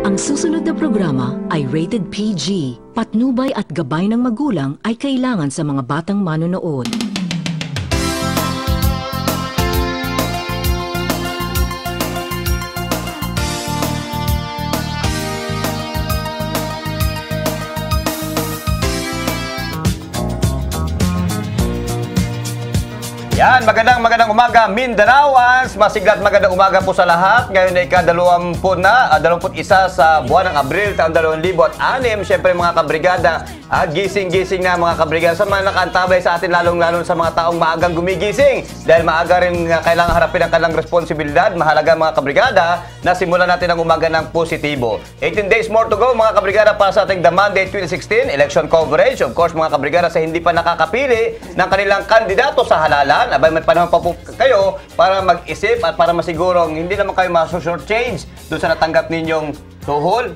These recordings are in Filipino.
Ang susunod na programa ay rated PG. Patnubay at gabay ng magulang ay kailangan sa mga batang manonood. Yan, magandang umaga, Mindanaoans. Masiglat magandang umaga po sa lahat. Ngayon ay ika-21 sa buwan ng Abril, taong 2006. Siyempre mga kabrigada, gising-gising na mga kabrigada sa mga nakaantabay sa atin, lalong-lalo sa mga taong maagang gumigising. Dahil maaga rin kailangan harapin ang kanilang responsibilidad. Mahalaga mga kabrigada na simulan natin ang umaga ng positibo. 18 days more to go mga kabrigada para sa ating The Monday 2016 election coverage. Of course mga kabrigada, sa hindi pa nakakapili ng kanilang kandidato sa halalan, abay may panahon pa po kayo para mag-isip at para masigurong hindi naman kayo ma-short change doon sa natanggap ninyong tuhol.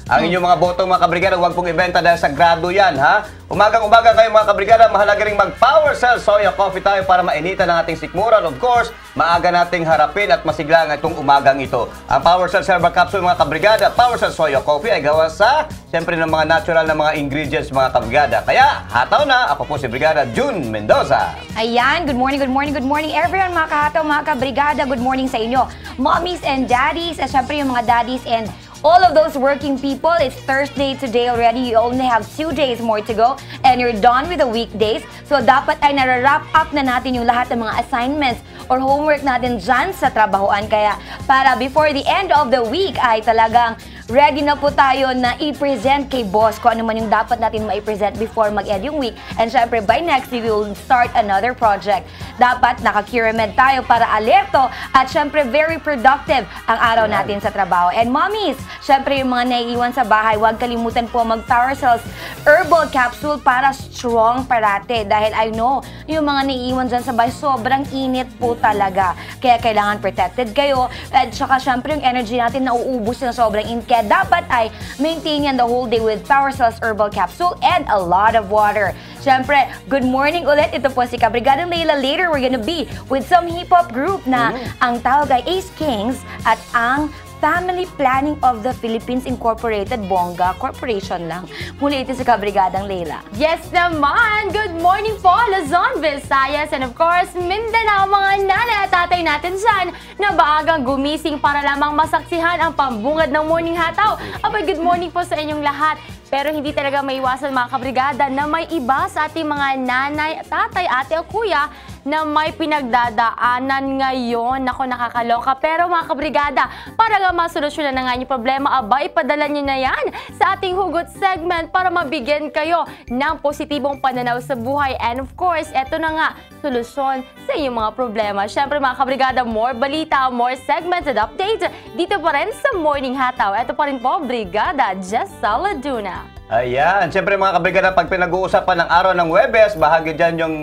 Ang inyong mga boto mga kabrigada, huwag pong ibenta dahil sagrado yan, ha? Umagang-umaga kayo mga kabrigada, mahalaga ring mag-Power Cell Soya Coffee tayo para mainitan ang ating sikmuran. Of course, maaga nating harapin at masiglang itong umagang ito. Ang Power Cell Herbal Capsule mga kabrigada, Power Cell Soya Coffee ay gawa sa, siyempre ng mga natural na mga ingredients mga kabrigada. Kaya, hataw na, ako po si Brigada June Mendoza. Ayan, good morning everyone mga kahataw, mga kabrigada. Good morning sa inyo, mommies and daddies, at syempre yung mga daddies and all of those working people. It's Thursday today already. You only have 2 days more to go and you're done with the weekdays. So dapat ay nara-wrap up na natin yung lahat ng mga assignments or homework natin dyan sa trabahoan. Kaya para before the end of the week ay talagang ready na po tayo na i-present kay boss kung ano man yung dapat natin ma-present before mag-end yung week. And syempre, by next week, we will start another project. Dapat naka-Curamed tayo para alerto at syempre, very productive ang araw natin sa trabaho. And mommies, syempre yung mga naiiwan sa bahay, huwag kalimutan po mag-Power Cells Herbal Capsule para strong parate. Dahil I know, yung mga naiiwan dyan sa bahay, sobrang init po talaga. Kaya kailangan protected kayo. At saka syempre, yung energy natin nauubos na sobrang init. Kaya dapat ay maintain yan the whole day with Power Cells Herbal Capsule and a lot of water. Siyempre, good morning ulit. Ito po si Kabrigada Leila. Later, we're gonna be with some hip-hop group na ang tawag ay Ace Kings at ang Family Planning of the Philippines Incorporated, Bongga Corporation lang. Muli ito si Kabrigadang Leila. Yes naman! Good morning po, Luzon, Visayas, and of course, Mindanao, mga nanay at tatay natin dyan na baagang gumising para lamang masaksihan ang pambungad ng morning hataw. Abay, good morning po sa inyong lahat. Pero hindi talaga maiwasan mga kabrigada na may iba sa ating mga nanay, tatay, ate o kuya na may pinagdadaanan ngayon. Nako, nakakaloka. Pero mga kabrigada, para nga masolusyonan na nga yung problema, aba, ipadala nyo na yan sa ating hugot segment para mabigyan kayo ng positibong pananaw sa buhay. And of course, eto na nga, solusyon sa inyong mga problema. Siyempre mga kabrigada, more balita, more segments and updates dito pa rin sa Morning Hataw. Eto pa rin po, Brigada Jess Saladuna. Ayan, siyempre mga kabrigada, pag pinag-uusapan ng araw ng Huwebes, bahagi dyan yung,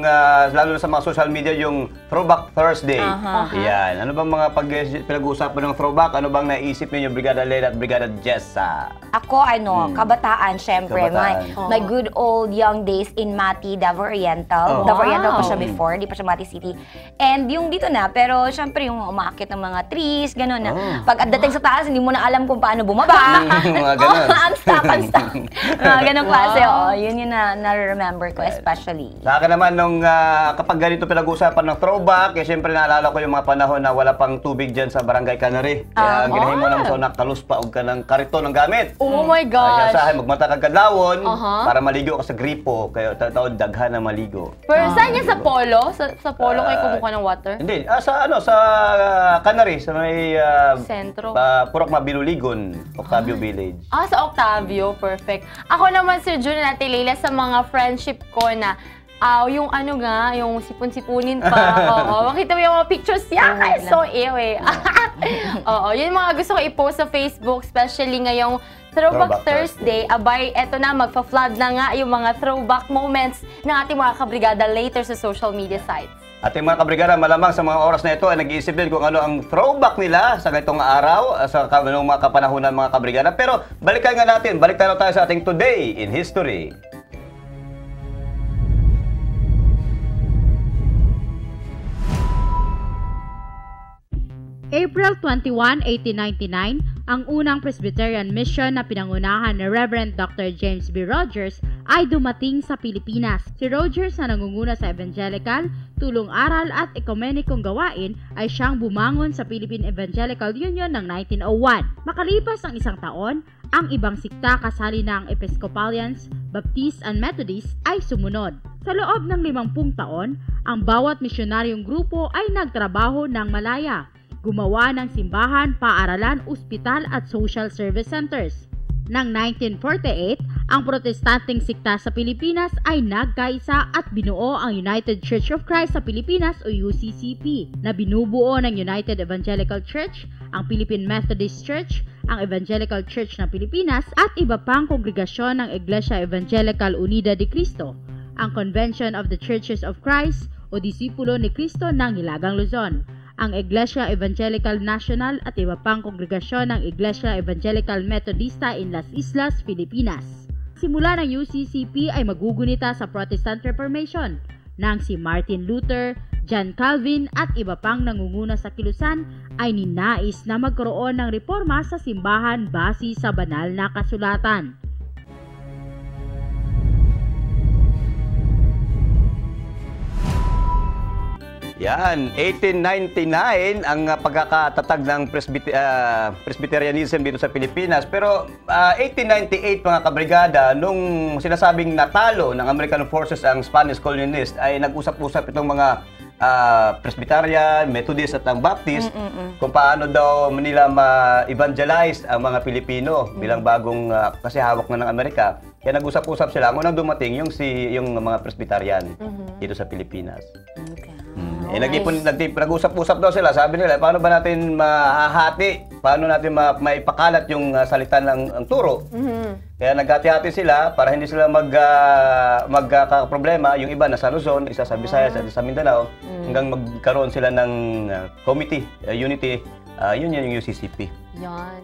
lalo sa mga social media, yung Throwback Thursday. Ayan, ano bang mga pinag-uusapan ng throwback? Ano bang naisip ninyo, Brigada Leila at Brigada Jessa? Ako, kabataan, syempre. Kabataan. My good old young days in Mati, Davao Oriental. Davao Oriental pa siya before, di pa siya Mati City. And yung dito na, pero syempre yung umaakit ng mga trees, gano'n na. Pag dating sa taas, hindi mo na alam kung paano bumaba. Mga gano'n. Unstuck. Ganong klase, yun yung na-remember ko especially. Sa akin naman, nung kapag ganito pinag-uusapan ng throwback, siyempre naalala ko yung mga panahon na wala pang tubig dyan sa Barangay Canary. Kaya ginahin mo naman sa nakaluspa o ka ng karito ng gamit. Oh my gosh! Kaya sa akin, magmata ka kadlawon para maligo ka sa gripo. Kaya taon daghan na maligo. Pero saan yan? Sa polo? Sa polo kayo kumukuha ng water? Hindi. Sa Canary, sa may Sentro? Purok Mabinuligon, Octavio Village. Sa Octavio. Perfect. Ako naman, Sir June at Leila, sa mga friendship ko na yung yung sipon-sipunin pa. Makita mo yung mga pictures yan. So, ew. Yun mga gusto ko i-post sa Facebook, especially ngayong Throwback Thursday. Abay, eto na, magpa-flood na nga yung mga throwback moments ng ating mga kabrigada later sa social media sites. Ating mga kabrigada, malamang sa mga oras na ito ay nag-iisip din kung ano ang throwback nila sa ganitong araw, sa mga kapanahunan mga kabrigada. Pero balikan nga natin, balik tayo sa ating Today in History. April 21, 1899, Ang unang Presbyterian mission na pinangunahan ni Reverend Dr. James B. Rogers ay dumating sa Pilipinas. Si Rogers na nangunguna sa evangelical, tulong-aral at ekumenikong gawain ay siyang bumangon sa Philippine Evangelical Union ng 1901. Makalipas ang isang taon, ang ibang sikta kasali ng Episcopalians, Baptists and Methodists ay sumunod. Sa loob ng 50 taon, ang bawat misyonaryong grupo ay nagtrabaho ng malaya. Gumawa ng simbahan, paaralan, ospital at social service centers. Nang 1948, ang protestanteng sikta sa Pilipinas ay nagkaisa at binuo ang United Church of Christ sa Pilipinas o UCCP na binubuo ng United Evangelical Church, ang Philippine Methodist Church, ang Evangelical Church ng Pilipinas at iba pang kongregasyon ng Iglesia Evangelical Unida de Cristo, ang Convention of the Churches of Christ o Disipulo ni Cristo ng Hilagang Luzon, ang Iglesia Evangelical National at iba pang kongregasyon ng Iglesia Evangelical Metodista in Las Islas, Pilipinas. Simula ng UCCP ay magugunita sa Protestant Reformation nang si Martin Luther, John Calvin at iba pang nangunguna sa kilusan ay ninais na magkaroon ng reforma sa simbahan base sa banal na kasulatan. Yan, 1899 ang pagkakatatag ng Presbyterianism dito sa Pilipinas. Pero 1898 mga kabrigada, nung sinasabing natalo ng American forces ang Spanish colonists, ay nag-usap-usap itong mga Presbyterian, Methodist at ang Baptist kung paano daw nila ma-evangelize ang mga Pilipino bilang bagong kasi hawak na ng Amerika. Kaya nag-usap-usap sila. Ang unang dumating yung mga Presbyterian dito sa Pilipinas. Okay. Nag-usap-usap daw sila. Sabi nila, paano ba natin mahahati? Paano natin maipakalat yung salita ng turo? Kaya naghati-hati sila para hindi sila magkakaproblema. Yung iba nasa Luzon, isa sa Visayas at isa sa Mindanao, hanggang magkaroon sila ng committee, unity, yun yung UCCP. Yan.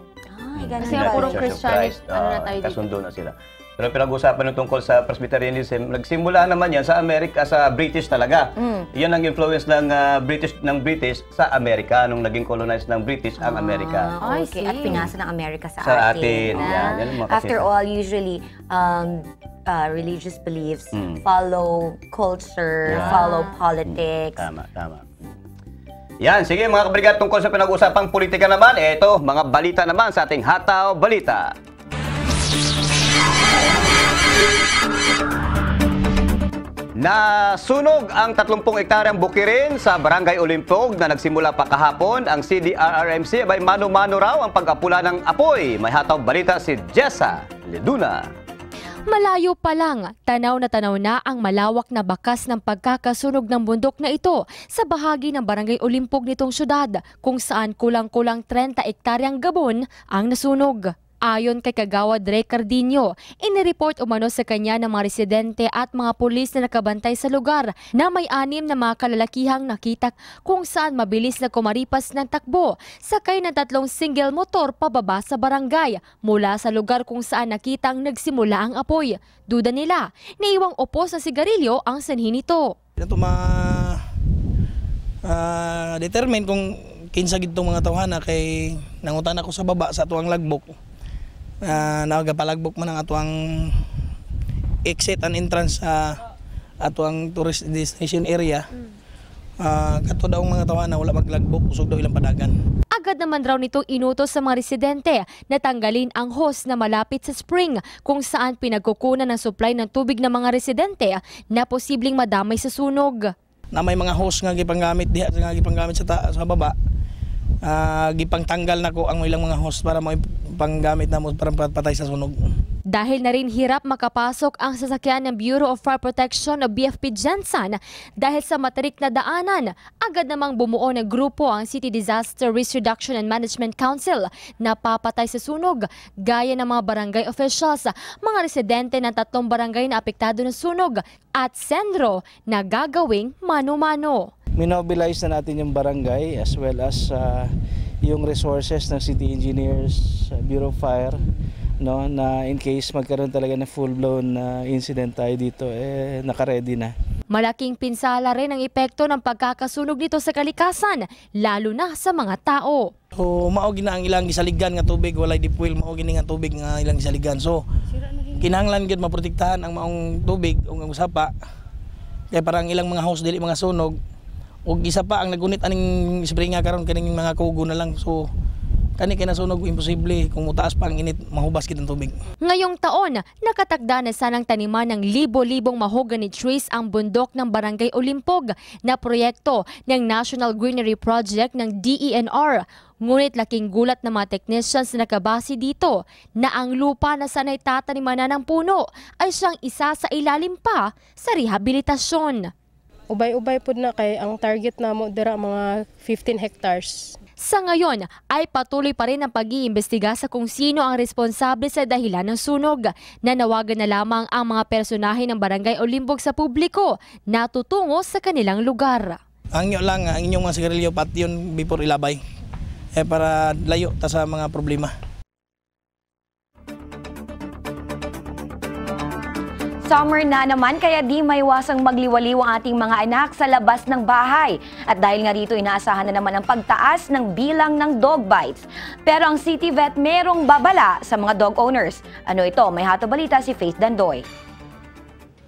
Ay, ganun Kasi ba? puro Church of Christianity, Christ, ano na tayo dito. kasundo na sila. Pero pinag-usapan ng tungkol sa Presbyterianism, nagsimula naman yan sa Amerika, sa British talaga. Yan ang influence ng British sa Amerika nung naging colonized ng British ang Amerika. I Okay, see. at pinasa ng Amerika sa atin. Yan ang mga After kasi- all, usually, religious beliefs follow culture, follow politics. Tama. Yan, sige mga kabrigad, tungkol sa pinag-usapang politika naman, eto, mga balita naman sa ating Hataw Balita. Nasunog ang 30 hektaryang bukirin sa Barangay Olimpog na nagsimula pa kahapon. Ang CDRRMC ay mano-mano raw ang pag-apula ng apoy. May Hataw Balita si Jessa Leduna. Malayo pa lang, tanaw na ang malawak na bakas ng pagkakasunog ng bundok na ito sa bahagi ng Barangay Olimpog nitong syudad kung saan kulang-kulang 30 hektaryang gabon ang nasunog. Ayon kay Kagawad Ray Cardinio, inireport umano sa kanya ng mga residente at mga pulis na nakabantay sa lugar na may 6 na mga kalalakihang nakita kung saan mabilis na kumaripas ng takbo sakay ng 3 single motor pababa sa barangay mula sa lugar kung saan nakitang nagsimula ang apoy. Duda nila, naiwang upos sa sigarilyo ang sanhi nito. Ito determine kung kinsa gitong mga tawhana kay nangutan ako sa baba sa atuang lagbok. Nagapalagbok man ang atuang exit and entrance sa atuang tourist destination area. Kato daw mga tawhana wala maglagbok, usog daw ilang padagan. Agad naman raw nito inutos sa mga residente na tanggalin ang hose na malapit sa spring kung saan pinagkukunan ng supply ng tubig ng mga residente na posibleng madamay sa sunog. Na may mga hose nga gipanggamit diha nga gipanggamit sa baba. Gipangtanggal nako ang ilang mga hose para mo panggamit na mo para patay sa sunog. Dahil na rin hirap makapasok ang sasakyan ng Bureau of Fire Protection o BFP Jensen dahil sa matarik na daanan, agad namang bumuo ng grupo ang City Disaster Risk Reduction and Management Council na papatay sa sunog gaya ng mga barangay officials, mga residente ng 3 barangay na apektado ng sunog at sendro na gagawing mano-mano. Minobilize na natin yung barangay as well as yung resources ng city engineers, Bureau of Fire, no, na in case magkaroon talaga na full-blown incident tayo dito, naka-ready na. Malaking pinsala rin ang epekto ng pagkakasunog nito sa kalikasan, lalo na sa mga tao. So mao gina ang ilang gisaligan nga tubig, walay deep well, mao gini nga tubig nga ilang gisaligan. So kinahanglan gyud maprotektahan ang maong tubig ug ang usapa. Kay parang ilang mga house dili mga sunog. Ug isa pa ang nagunit aning springa karon kaning mga kugo na lang. So kani kinasunog imposible kung mutaas pa ang init mahubas kitang tubig. Ngayong taon, nakatakda na sanang taniman ng libo-libong mahogany trees ang bundok ng Barangay Olimpog na proyekto ng National Greenery Project ng DENR. Ngunit laking gulat ng mga technicians na nakabase dito na ang lupa na sanay tataniman na ng puno ay siyang isa sa ilalim pa sa rehabilitasyon. Ubay-ubay po na kay ang target namo dira mga 15 hectares. Sa ngayon ay patuloy pa rin ang pag-iimbestiga sa kung sino ang responsable sa dahilan ng sunog. Nanawagan na lamang ang mga personahe ng Barangay Olimpog sa publiko na tutungo sa kanilang lugar. Ang inyo lang, ang inyong mga sigarilyo pati yun before ilabay. Para layo ta sa mga problema. Summer na naman kaya di maiwasang magliwaliw ang ating mga anak sa labas ng bahay. At dahil nga rito inaasahan na naman ang pagtaas ng bilang ng dog bites. Pero ang City Vet merong babala sa mga dog owners. Ano ito? May hato balita si Faith Dandoy.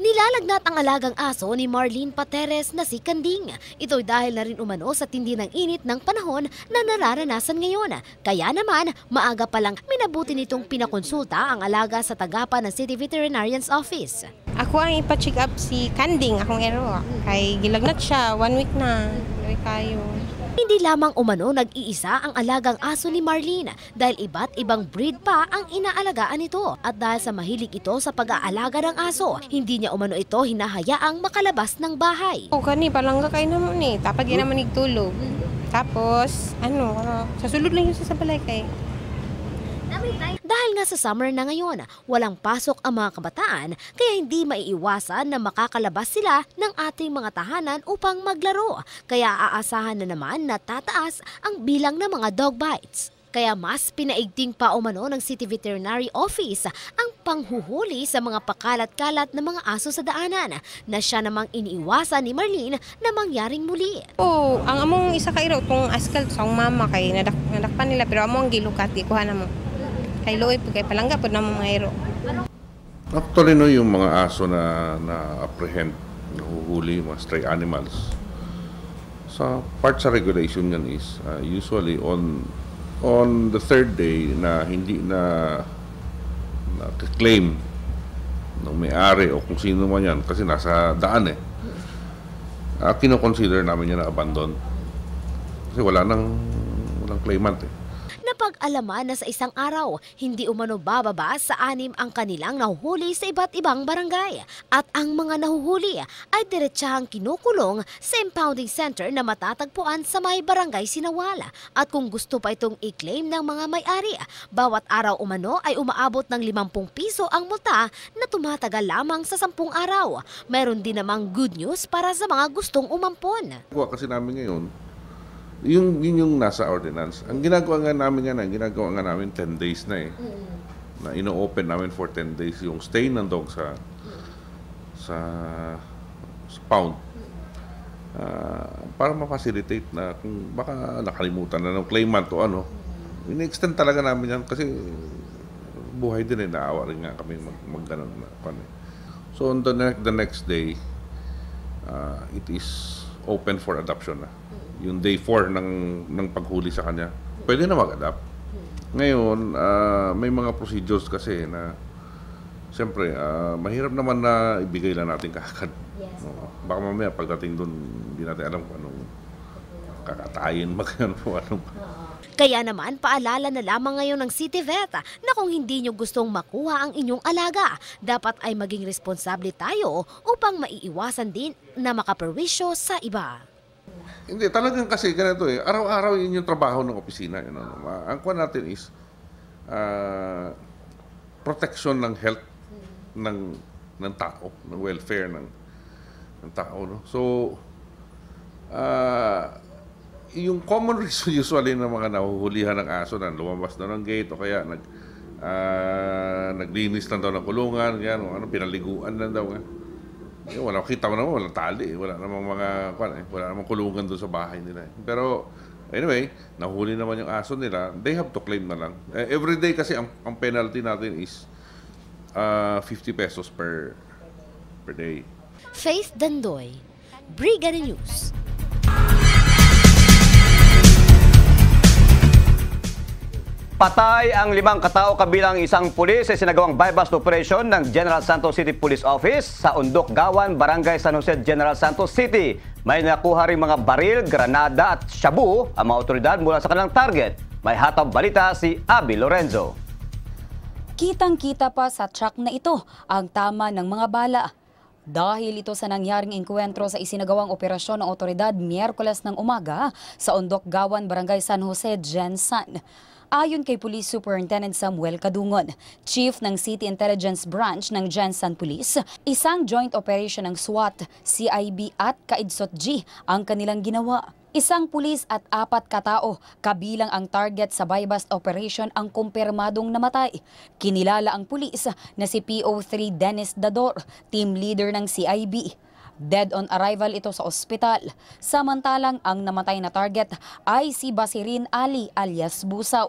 Nilalagnat ang alagang aso ni Marlene Pateres na si Kanding. Ito'y dahil na rin umano sa tindi ng init ng panahon na nararanasan ngayon. Kaya naman, maaga pa lang minabuti nitong pinakonsulta ang alaga sa tagapa ng City Veterinarian's Office. Ako ang ipa-check up si Kanding, akong ero. Kay gilagnat siya, 1 week na. Kayo. Hindi lamang umano nag-iisa ang alagang aso ni Marlene dahil iba't ibang breed pa ang inaalagaan nito. At dahil sa mahilig ito sa pag-aalaga ng aso, hindi niya umano ito hinahayaang makalabas ng bahay. O kani, palangga kayo naman eh. Tapag yun naman nagtulog. Tapos, sa sulod lang yun sa balay kay. Dahil nga sa summer na ngayon, walang pasok ang mga kabataan kaya hindi maiiwasan na makakalabas sila ng ating mga tahanan upang maglaro. Kaya aasahan na naman na tataas ang bilang ng mga dog bites. Kaya mas pinaigting pa umano ng City Veterinary Office ang panghuhuli sa mga pakalat-kalat na mga aso sa daanan na siya namang iniiwasan ni Marlene na mangyaring muli. Ang among isa kairo kung askal sa mama kay nadakpan nila pero among gilukati kuha na mo. Kay Loy po, kay palangga po na mga hero. Actually, no, yung mga aso na apprehend, nahuhuli, mga stray animals, sa part sa regulation yan is usually on the third day na hindi na claim ng may-ari o kung sino man yan, kasi nasa daan kino-consider namin yan na abandon. Kasi walang claimant Napag-alaman na sa isang araw, hindi umano bababa sa 6 ang kanilang nahuhuli sa iba't ibang barangay. At ang mga nahuhuli ay diretsahang kinukulong sa impounding center na matatagpuan sa may barangay Sinawala. At kung gusto pa itong i-claim ng mga may-ari, bawat araw umano ay umaabot ng 50 piso ang multa na tumatagal lamang sa 10 araw. Mayroon din namang good news para sa mga gustong umampon. Kasi namin ngayon, yung nasa ordinance. Ang ginagawa nga namin 10 days na na ino-open namin for 10 days yung stay ng dog sa pound. Para ma-facilitate na kung baka nakalimutan na ng claimant o ano. In-extend talaga namin yan kasi buhay din naawa rin nga kami mag-ganon na. So on the next day, it is open for adoption na. Yung day 4 ng paghuli sa kanya, pwede na mag-adapt. Ngayon, may mga procedures kasi na siyempre, mahirap naman na ibigay lang natin kaagad. Yes. Baka mamaya pagdating doon, hindi natin alam kung anong kakatayin, anong. Kaya naman, paalala na lamang ngayon ng City Vet na kung hindi nyo gustong makuha ang inyong alaga, dapat ay maging responsable tayo upang maiiwasan din na makaperwisyo sa iba. Hindi, talagang kasi ganito araw-araw yun yung trabaho ng opisina. Ang kuha natin is protection ng health ng tao, ng welfare ng tao. No? So, yung common reason usually ng mga nahuhulihan ng aso na lumabas na ng gate o kaya naglinis lang daw ng kulungan, yan, o pinaliguan lang daw. Wala, kita mo naman, walang tali. Wala namang wala namang kulungan doon sa bahay nila. Pero, anyway, nahuli naman yung aso nila, they have to claim na lang. Every day kasi, ang penalty natin is 50 pesos per day. Faith Dandoy, Brigada News. Patay ang 5 katao kabilang isang pulis sa sinagawang buy-bust operation ng General Santos City Police Office sa Undok Gawan, Barangay San Jose, General Santos City. May nakuha ring mga baril, granada at shabu ang mga otoridad mula sa kanilang target. May hatang balita si Abby Lorenzo. Kitang-kita pa sa truck na ito ang tama ng mga bala. Dahil ito sa nangyaring engkwentro sa isinagawang operasyon ng otoridad Miyerkules ng umaga sa Undok Gawan, Barangay San Jose, Gensan. Ayon kay Police Superintendent Samuel Kadungon, Chief ng City Intelligence Branch ng Gensan Police, isang joint operation ng SWAT, CIB at Kaidsot-G ang kanilang ginawa. Isang pulis at 4 katao, kabilang ang target sa buy-bust operation ang kumpirmadong namatay. Kinilala ang pulis na si PO3 Dennis Dador, team leader ng CIB. Dead on arrival ito sa ospital. Samantalang ang namatay na target ay si Basirin Ali alias Busaw.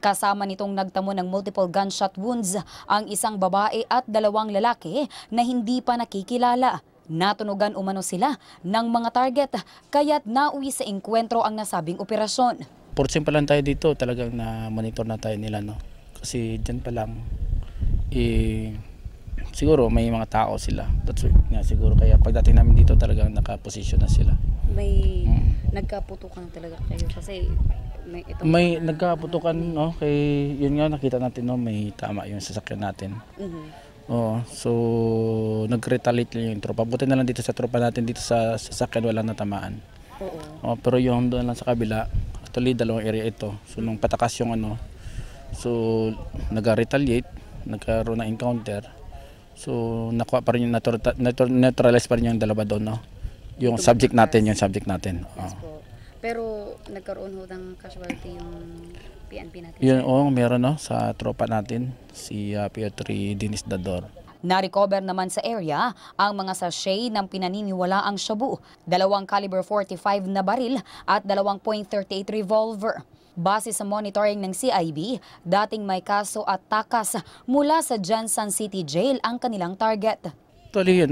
Kasama nitong nagtamo ng multiple gunshot wounds ang isang babae at 2 lalaki na hindi pa nakikilala. Natunugan umano sila ng mga target kaya't nauwi sa engkwentro ang nasabing operasyon. Portion pa lang tayo dito, talagang na-monitor na tayo nila, no? Kasi dyan pa lang, siguro may mga tao sila. That's nga siguro kaya pagdating namin dito talagang nakaposisyon na sila. May nagkaputukan talaga kayo kasi may nagkaputukan, no? Kay yun nga nakita natin, no, may tama yung sasakyan natin. Oo, so nag-retaliate lang yung tropa. Buti na lang dito sa tropa natin dito sa sasakyan walang natamaan. Oo. Pero yung doon lang sa kabila, actually 2 area ito. So nung patakas yung so nag-retaliate, nagkaroon ng encounter. So nakuha pa rin yung neutralize pa rin yung 2 doon, no? Yung subject natin, Yes po. Pero nagkaroon ho ng casualty yung PNP natin. Yun, meron, no, sa tropa natin, si PO3 Dennis Dador. Na-recover naman sa area ang mga sachet ng pinaniniwalaang shabu, 2 caliber 45 na baril at 2.38 revolver. Base sa monitoring ng CIB, dating may kaso at takas mula sa Gensan City Jail ang kanilang target. Actually,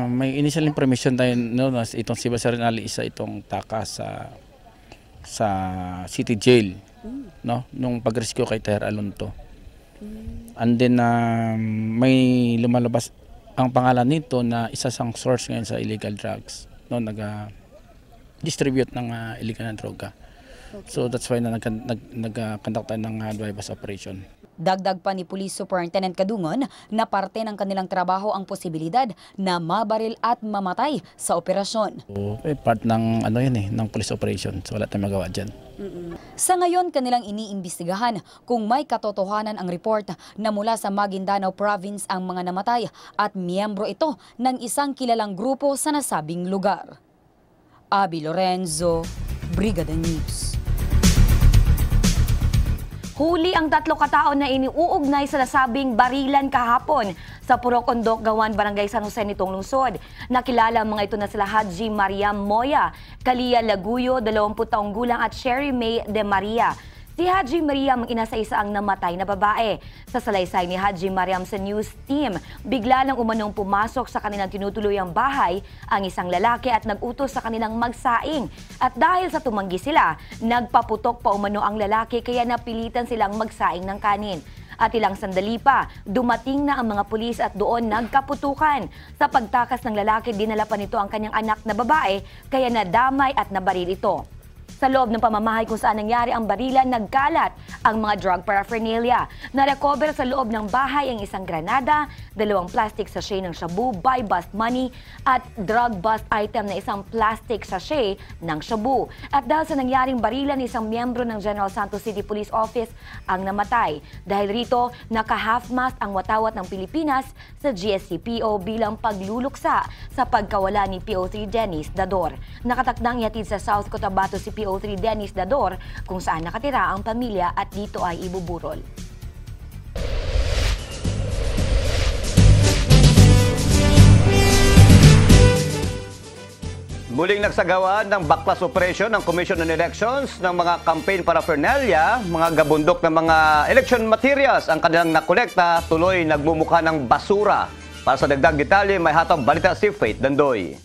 may initial information tayo, no, itong si Basirin Ali isa itong takas sa City Jail, no, nung pag-rescue kay Ter Alonto. And then may lumalabas ang pangalan nito na isa sang source ngayon sa illegal drugs, no, nag-distribute ng illegal na droga. So that's why nag-conduct tayo ng buy-bust operation. Dagdag pa ni Police Superintendent Kadungon na parte ng kanilang trabaho ang posibilidad na mabaril at mamatay sa operasyon. So, part ng ng police operation. So wala tayong magawa dyan. Sa ngayon, kanilang iniimbestigahan kung may katotohanan ang report na mula sa Maguindanao Province ang mga namatay at miyembro ito ng isang kilalang grupo sa nasabing lugar. Abby Lorenzo, Brigada News. Huli ang 3 katao na iniuugnay sa nasabing barilan kahapon sa Purok Undok Gawan, Barangay San Jose nitong lungsod. Nakilala ang mga ito na sila Haji Mariam Moya, Kalia Laguyo, 20 taong gulang at Sherry May de Maria. Si Haji Mariam ang ina sa isa ang namatay na babae. Sa salaysay ni Haji Mariam sa news team, bigla lang umanong pumasok sa kanilang tinutuluyang bahay ang isang lalaki at nag-utos sa kanilang magsaing. At dahil sa tumanggi sila, nagpaputok pa umano ang lalaki kaya napilitan silang magsaing ng kanin. At ilang sandali pa, dumating na ang mga pulis at doon nagkaputukan. Sa pagtakas ng lalaki, dinala pa nito ang kanyang anak na babae kaya nadamay at nabaril ito. Sa loob ng pamamahay kung saan nangyari ang barilan, nagkalat ang mga drug paraphernalia. Na-recover sa loob ng bahay ang isang granada, 2 plastic sachet ng shabu, buy-bust money, at drug bust item na isang plastic sachet ng shabu. At dahil sa nangyaring barilan, isang miyembro ng General Santos City Police Office ang namatay. Dahil rito, naka-half-mast ang watawat ng Pilipinas sa GSCPO bilang pagluluksa sa pagkawala ni PO3 Dennis Dador. Nakatakdang ihatid sa South Cotabato si PO3 Dennis Dador kung saan nakatira ang pamilya at dito ay ibuburol. Muling nagsagawa ng baklas operation ng Commission on Elections ng mga campaign paraphernalia, mga gabundok ng mga election materials ang kanilang nakolekta, tuloy nagmumukha ng basura. Para sa dagdag detalye, may hatang balita si Faith Dandoy.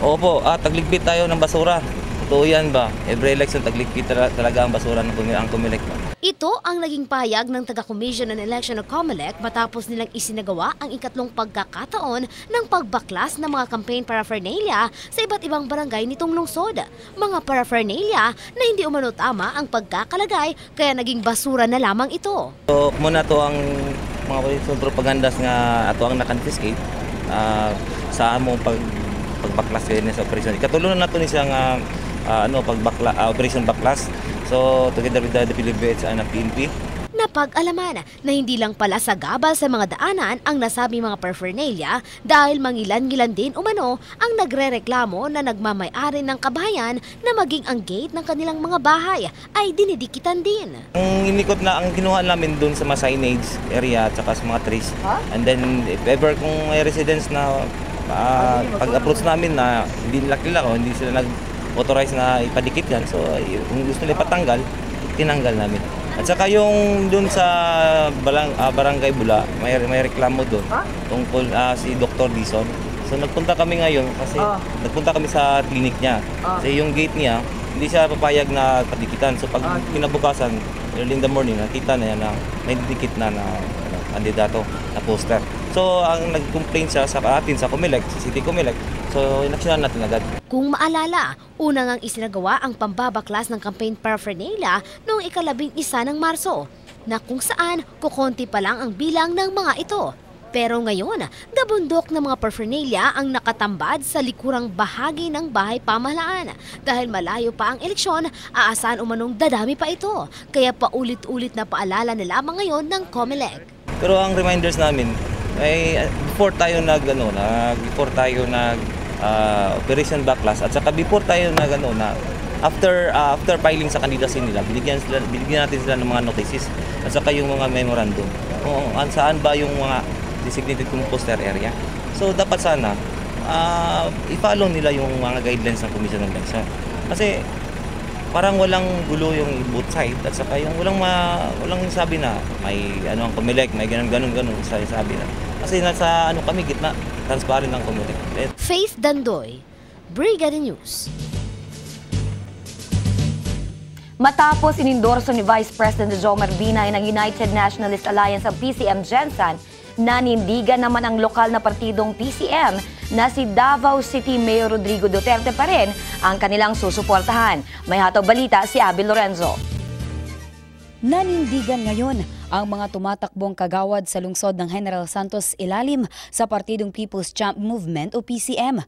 Opo, tagligpit tayo ng basura. Totoo yan ba? Every election, tagligpit talaga ang basura ng COMELEC. Ito ang naging pahayag ng taga-Commission on Election ng COMELEC matapos nilang isinagawa ang ikatlong pagkakataon ng pagbaklas ng mga campaign paraphernalia sa iba't ibang barangay nitong lungsod. Mga paraphernalia na hindi umano tama ang pagkakalagay kaya naging basura na lamang ito. So, muna to ang mga propagandas nga ato ang nakonfiscate sa among pagbaklas sa operation. Ikatulong na to ni siyang operation baklas. So, together with the PhilHealth and PNP. Napag-alaman na hindi lang pala sagabal sa mga daanan ang nasabi mga paraphernalia dahil mangilan-ngilan din umano ang nagrereklamo na nagmamay-ari ng kabahayan na maging ang gate ng kanilang mga bahay ay dinidikitan din. Ang inikot na ang kinuha namin doon sa mga signage area at saka sa mga trees. And then if ever kung may residents na pag-approach namin na hindi nila kilala o hindi sila nag-authorize na ipadikit yan, so kung gusto nila ipatanggal, tinanggal namin. At saka yung doon sa Barangay Bula, may reklamo doon tungkol si Dr. Dison. So nagpunta kami ngayon kasi nagpunta kami sa clinic niya. Kasi yung gate niya, hindi siya papayag na padikitan. So pag kinabukasan, early in the morning, nakita na yan na may didikit na kandidato na poster. So ang nag-complain siya sa atin sa COMELEC, sa City COMELEC. So inaksyonan natin agad. Kung maalala, una ngang isinagawa ang pambabaklas ng campaign paraphernalia noong 11 ng Marso, na kung saan kukonti pa lang ang bilang ng mga ito. Pero ngayon, gabundok ng mga paraphernalia ang nakatambad sa likurang bahagi ng bahay pamahalaan. Dahil malayo pa ang eleksyon, aasahan umanong dadami pa ito. Kaya paulit-ulit na paalala na lamang ngayon ng COMELEC. Pero ang reminders namin ay before tayo operation backlash at saka before tayo after filing sa candidacy nila, binigyan natin sila ng mga notices at saka yung mga memorandum kung saan ba yung mga designated kong poster area. So dapat sana i-follow nila yung mga guidelines ng Commission on Election. Kasi parang walang gulo yung both side at saka yung walang sabi na may ang COMELEC, may ganun sabi na. Kasi nasa kami gitna, transparent ng COMELEC. Faith Dandoy, Brigada News. Matapos inindorso ni Vice President Jomar Binay ng United Nationalist Alliance ang PCM Gensan, nanindigan naman ang lokal na partidong PCM na si Davao City Mayor Rodrigo Duterte pa rin ang kanilang susuportahan. May hataw balita si Abby Lorenzo. Nanindigan ngayon ang mga tumatakbong kagawad sa lungsod ng General Santos ilalim sa Partidong People's Champ Movement o PCM.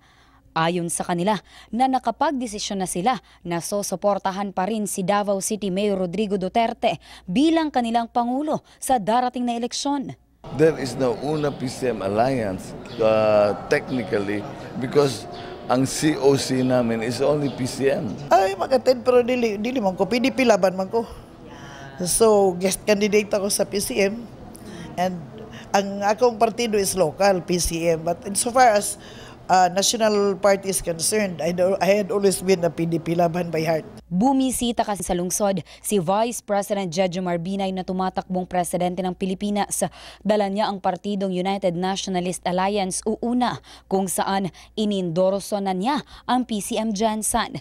Ayon sa kanila na nakapagdesisyon na sila na susuportahan pa rin si Davao City Mayor Rodrigo Duterte bilang kanilang pangulo sa darating na eleksyon. There is no una PCM alliance technically because ang COC namin is only PCM. Ay, mag-attend pero dili man ko. PDP laban man ko. So, guest candidate ako sa PCM. And ang akong partido is local, PCM. But insofar as national party is concerned, I had always been a PDP laban by heart. Bumisita kasi sa lungsod si Vice President Jejomar Binay na tumatakbong presidente ng Pilipinas. Dala niya ang partidong United Nationalist Alliance o UNA kung saan inindorso na niya ang PCM Gensan.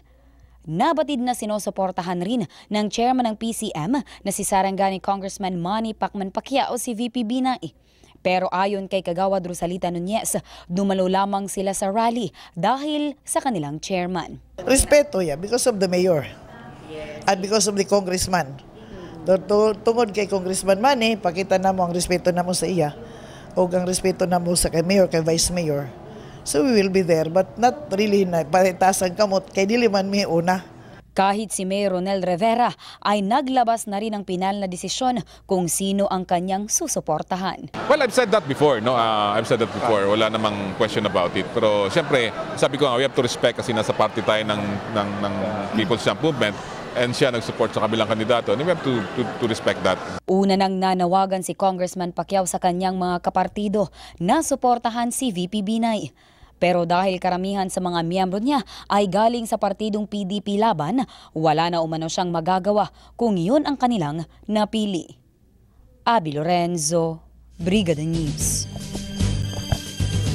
Nabatid na sinusuportahan rin ng chairman ng PCM na si Sarangani Congressman Manny Pacman Pacquiao si VP Binay. Pero ayon kay Kagawad Rosalita Nunez, dumalo lamang sila sa rally dahil sa kanilang chairman. Respeto because of the mayor and because of the congressman. Tungod kay Congressman Manny, pakita na mo ang respeto na mo sa iya o ang respeto na mo sa kay mayor, kay vice mayor. So we will be there but not really na paritasan kamot kay dili man mi una. Kahit si Mayor Ronel Rivera ay naglabas na rin ng pinal na desisyon kung sino ang kanyang susuportahan. Well, I've said that before, no? I've said that before. Wala namang question about it. Pero siyempre, sabi ko nga, we have to respect kasi nasa party tayo ng People's Champ Movement and siya nag-support sa kabilang kandidato. And we have to respect that. Una nang nanawagan si Congressman Pacquiao sa kanyang mga kapartido na suportahan si VP Binay. Pero dahil karamihan sa mga miyembro niya ay galing sa partidong PDP laban, wala na umano siyang magagawa kung iyon ang kanilang napili. Abby Lorenzo, Brigada News.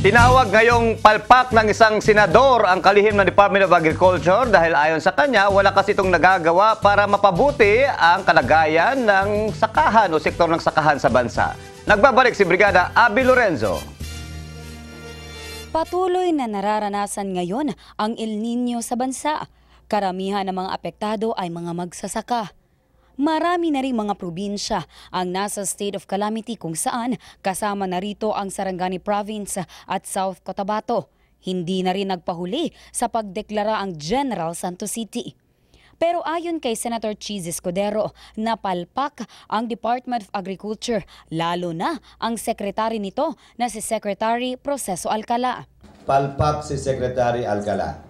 Tinawag ngayong palpak ng isang senador ang kalihim ng Department of Agriculture dahil ayon sa kanya, wala kasi itong nagagawa para mapabuti ang kalagayan ng sakahan o sektor ng sakahan sa bansa. Nagbabalik si Brigada Abby Lorenzo. Patuloy na nararanasan ngayon ang El Nino sa bansa. Karamihan ng mga apektado ay mga magsasaka. Marami na ring mga probinsya ang nasa state of calamity kung saan kasama na rito ang Sarangani Province at South Cotabato. Hindi na rin nagpahuli sa pagdeklara ang General Santos City. Pero ayon kay Senator Cheese Escudero, napalpak ang Department of Agriculture, lalo na ang sekretary nito na si Secretary Proceso Alcala. Palpak si Secretary Alcala.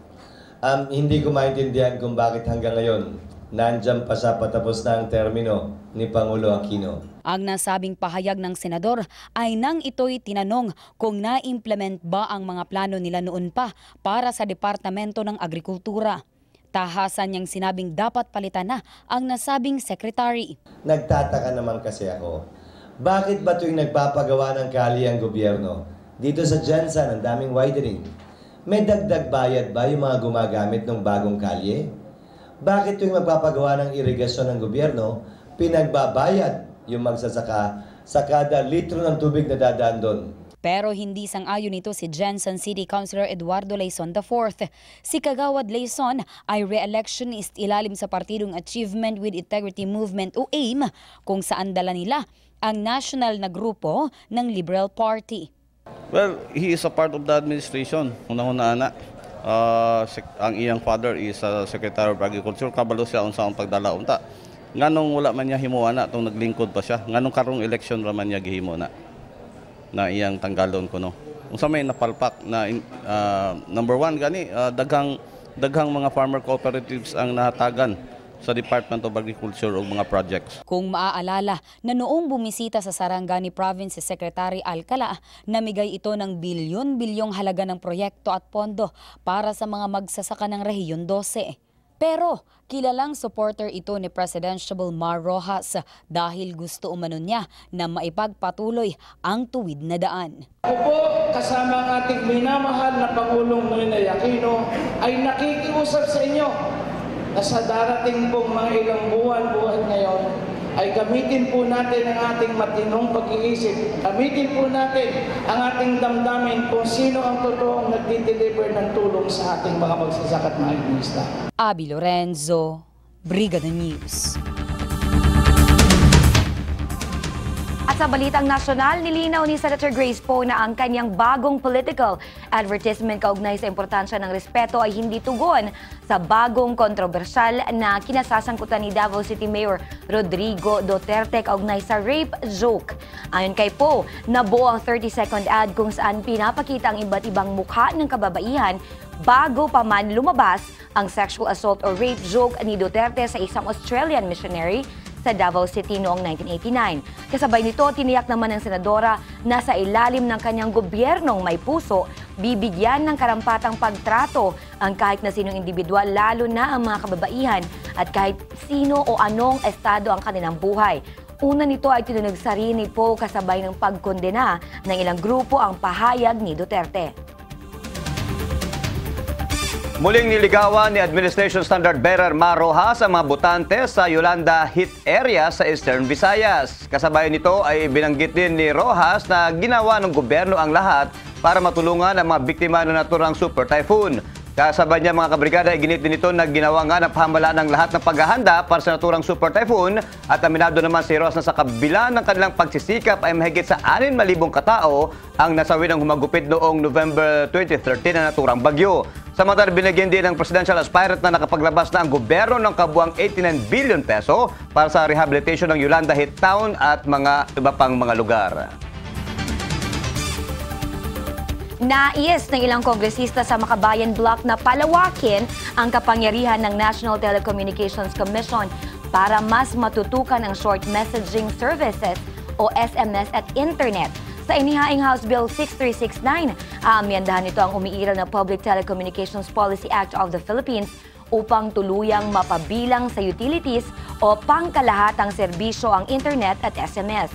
Hindi ko maintindihan kung bakit hanggang ngayon nandiyan pa siya patapos na ang termino ni Pangulo Aquino. Ang nasabing pahayag ng senador ay nang ito'y tinanong kung na-implement ba ang mga plano nila noon pa para sa Departamento ng Agrikultura. Tahasan niyang sinabing dapat palitan na ang nasabing secretary. Nagtataka naman kasi ako, bakit ba tuwing nagpapagawa ng kalye ang gobyerno? Dito sa Jensen, ang daming widening. May dagdag bayad ba yung mga gumagamit ng bagong kalye? Bakit tuwing magpapagawa ng irigasyon ng gobyerno, pinagbabayad yung magsasaka sa kada litro ng tubig na dadaan doon? Pero hindi sang-ayon nito si Jensen City Councilor Eduardo Leison IV. Si Kagawad Leison ay re-electionist ilalim sa partidong Achievement with Integrity Movement o AIM, kung saan dala nila ang national na grupo ng Liberal Party. Well, he is a part of the administration. Una-una na. Ang iyang father is Secretary of Agriculture, kabalo siya unsa ang pagdala unta. Nganong wala man niya himuan na itong naglingkod pa siya. Nganong karong election raman niya gihimo na iyang tanggalon ko no. Unsa may napalpak na number one gani daghang mga farmer cooperatives ang nahatagan sa Department of Agriculture o mga projects. Kung maaalala na noong bumisita sa Sarangani Province si Secretary Alcala, namigay ito ng bilyon-bilyong halaga ng proyekto at pondo para sa mga magsasaka ng Rehiyon 12. Pero kilalang supporter ito ni Presidential Mar Rojas dahil gusto umano niya na maipagpatuloy ang tuwid na daan. Ako po, kasama ang ating minamahal na Pangulong Noynoy Aquino, ay nakikiusap sa inyo na sa darating pong mga ilang buwan ngayon ay gamitin po natin ang ating matinong pag-iisip. Gamitin po natin ang ating damdamin kung sino ang totoong nagdi-deliver ng tulong sa ating mga magsasaka at mga administra. Abby Lorenzo, Brigada News. At sa balitang nasyonal, nilinaw ni Senator Grace Poe na ang kanyang bagong political advertisement kaugnay sa importansya ng respeto ay hindi tugon sa bagong kontrobersyal na kinasasangkutan ni Davao City Mayor Rodrigo Duterte kaugnay sa rape joke. Ayon kay Poe, nabuo ang 30-second ad kung saan pinapakita ang iba't ibang mukha ng kababaihan bago pa man lumabas ang sexual assault o rape joke ni Duterte sa isang Australian missionary sa Davao City noong 1989. Kasabay nito, tiniyak naman ng senadora na sa ilalim ng kanyang gobyernong may puso, bibigyan ng karampatang pagtrato ang kahit na sinong individual, lalo na ang mga kababaihan at kahit sino o anong estado ang kanilang buhay. Una nito ay tinunog sa rin ni Poe kasabay ng pagkondena ng ilang grupo ang pahayag ni Duterte. Muling niligawan ni Administration Standard Bearer Mar Rojas ang mga botante sa Yolanda Hit Area sa Eastern Visayas. Kasabay nito ay binanggit din ni Rojas na ginawa ng gobyerno ang lahat para matulungan ang mga biktima ng naturang super typhoon. Kasabay niya mga kabrigada, iginit din ito na ginawa nga ng pamahalaan ng lahat ng paghahanda para sa naturang super typhoon at aminado naman si Rojas na sa kabila ng kanilang pagsisikap ay mahigit sa 6,000 katao ang nasawi ng humagupit noong November 2013 na naturang bagyo. Samantala, binigyan din ng presidential aspirant na nakapaglabas na ang gobyerno ng kabuang 89 billion peso para sa rehabilitation ng Yolanda Hit Town at mga iba pang mga lugar. Nais ng ilang kongresista sa Makabayan Block na palawakin ang kapangyarihan ng National Telecommunications Commission para mas matutukan ang short messaging services o SMS at internet Sa inihaing House Bill 6369, amyendahan nito ang umiiral na Public Telecommunications Policy Act of the Philippines upang tuluyang mapabilang sa utilities o pangkalahatang serbisyo ang internet at SMS.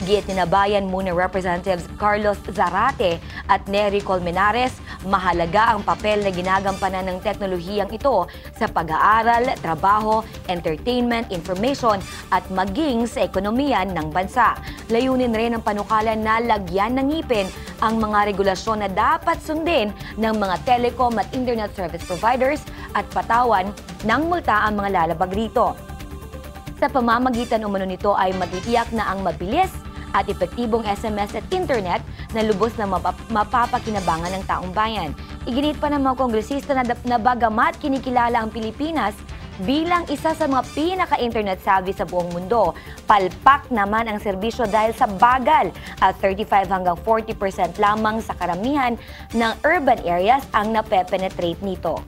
Giit ni Nabayan muna Representatives Carlos Zarate at Nery Colmenares, mahalaga ang papel na ginagampanan ng teknolohiyang ito sa pag-aaral, trabaho, entertainment, information at maging sa ekonomiyan ng bansa. Layunin rin ng panukala na lagyan ng ngipin ang mga regulasyon na dapat sundin ng mga telecom at internet service providers at patawan ng multa ang mga lalabag rito. Sa pamamagitan umano nito ay matitiyak na ang mabilis at epektibong SMS at internet na lubos na mapapakinabangan ng taong bayan. Iginit pa ng mga kongresista na bagamat kinikilala ang Pilipinas bilang isa sa mga pinaka-internet savvy sa buong mundo, palpak naman ang serbisyo dahil sa bagal at 35 hanggang 40% lamang sa karamihan ng urban areas ang napepenetrate nito.